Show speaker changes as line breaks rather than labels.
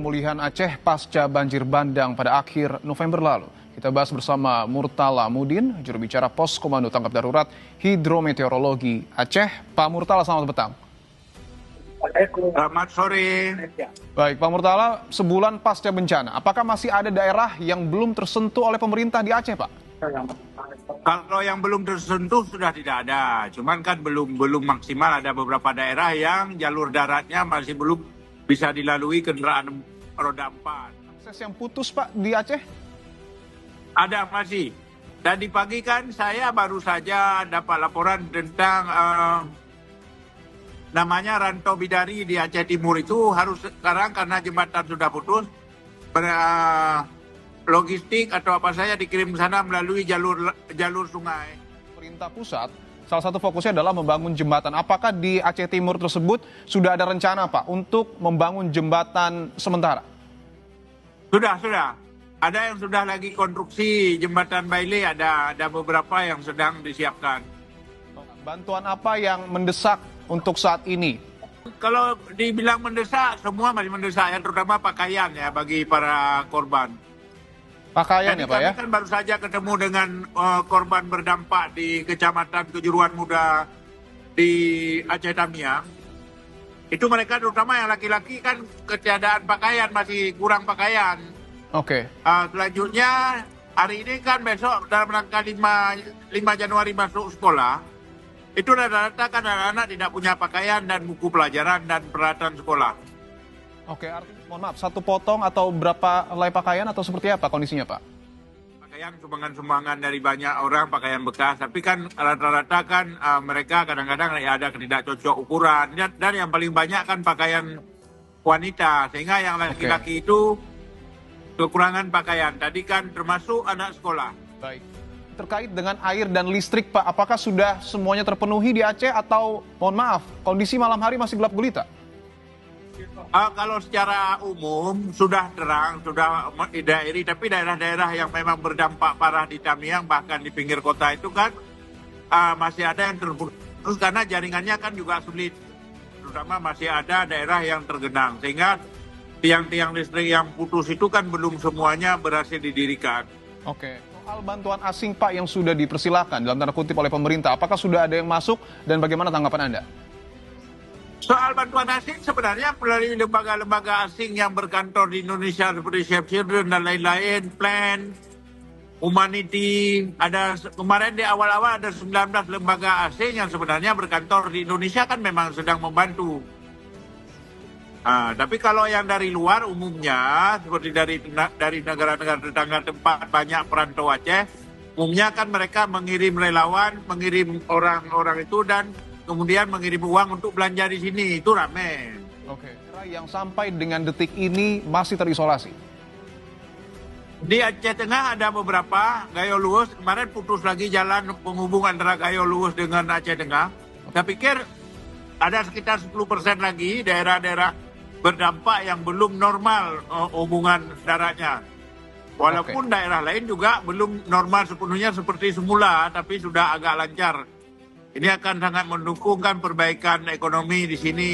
pemulihan Aceh pasca banjir bandang pada akhir November lalu. Kita bahas bersama Murtala Mudin, juru bicara Pos Komando Tanggap Darurat Hidrometeorologi Aceh. Pak Murtala, selamat petang.
Selamat sore.
Baik, Pak Murtala, sebulan pasca bencana, apakah masih ada daerah yang belum tersentuh oleh pemerintah di Aceh, Pak?
Kalau yang belum tersentuh sudah tidak ada, cuman kan belum maksimal. Ada beberapa daerah yang jalur daratnya masih belum bisa dilalui kendaraan roda 4.
Akses yang putus, Pak, di Aceh?
Ada masih. Tadi pagi kan saya baru saja dapat laporan tentang namanya Rantau Bidari di Aceh Timur itu harus sekarang karena jembatan sudah putus, logistik atau apa saja dikirim ke sana melalui jalur sungai.
Pemerintah pusat salah satu fokusnya adalah membangun jembatan. Apakah di Aceh Timur tersebut sudah ada rencana, Pak, untuk membangun jembatan sementara?
Sudah. Ada yang sudah lagi konstruksi jembatan Bailey, ada beberapa yang sedang disiapkan.
Bantuan apa yang mendesak untuk saat ini?
Kalau dibilang mendesak, semua masih mendesak, yang terutama pakaian ya bagi para korban.
Pakaian ya, Pak, ya?
Kami kan baru saja ketemu dengan korban berdampak di Kecamatan Kejuruan Muda di Aceh Tamiang. Itu mereka terutama yang laki-laki kan ketiadaan pakaian, masih kurang pakaian.
Oke.
Selanjutnya hari ini kan besok dalam rangka 5 Januari masuk sekolah. Itu rata-rata kan anak-anak tidak punya pakaian dan buku pelajaran dan peralatan sekolah.
Oke, mohon maaf, satu potong atau berapa helai pakaian atau seperti apa kondisinya, Pak?
Pakaian sumbangan-sumbangan dari banyak orang, pakaian bekas. Tapi kan rata-rata kan mereka kadang-kadang ya ada tidak cocok ukuran. Dan yang paling banyak kan pakaian wanita. Sehingga yang laki-laki itu kekurangan pakaian. Tadi kan termasuk anak sekolah.
Baik. Terkait dengan air dan listrik, Pak, apakah sudah semuanya terpenuhi di Aceh atau mohon maaf, kondisi malam hari masih gelap gulita?
Kalau secara umum sudah terang, sudah daerah, tapi daerah-daerah yang memang berdampak parah di Tamiang, bahkan di pinggir kota itu kan masih ada yang terputus karena jaringannya kan juga sulit. Terutama masih ada daerah yang tergenang, sehingga tiang-tiang listrik yang putus itu kan belum semuanya berhasil didirikan.
Oke. Soal bantuan asing, Pak, yang sudah dipersilakan dalam tanda kutip oleh pemerintah, apakah sudah ada yang masuk dan bagaimana tanggapan Anda?
Soal bantuan asing sebenarnya melalui lembaga-lembaga asing yang berkantor di Indonesia seperti Save Children dan lain-lain, Plan, Humanity, ada kemarin di awal-awal ada 19 lembaga asing yang sebenarnya berkantor di Indonesia kan memang sedang membantu. Tapi kalau yang dari luar umumnya seperti dari negara-negara tetangga tempat banyak perantau Aceh, umumnya kan mereka mengirim relawan, mengirim orang-orang itu dan kemudian mengirim uang untuk belanja di sini, itu rame.
Oke. Yang sampai dengan detik ini masih terisolasi?
Di Aceh Tengah ada beberapa, Gayo Luwus, kemarin putus lagi jalan penghubung antara Gayo Luwus dengan Aceh Tengah. Saya pikir ada sekitar 10% lagi daerah-daerah berdampak yang belum normal hubungan daratnya. Walaupun daerah lain juga belum normal sepenuhnya seperti semula, tapi sudah agak lancar. Ini akan sangat mendukungkan perbaikan ekonomi di sini.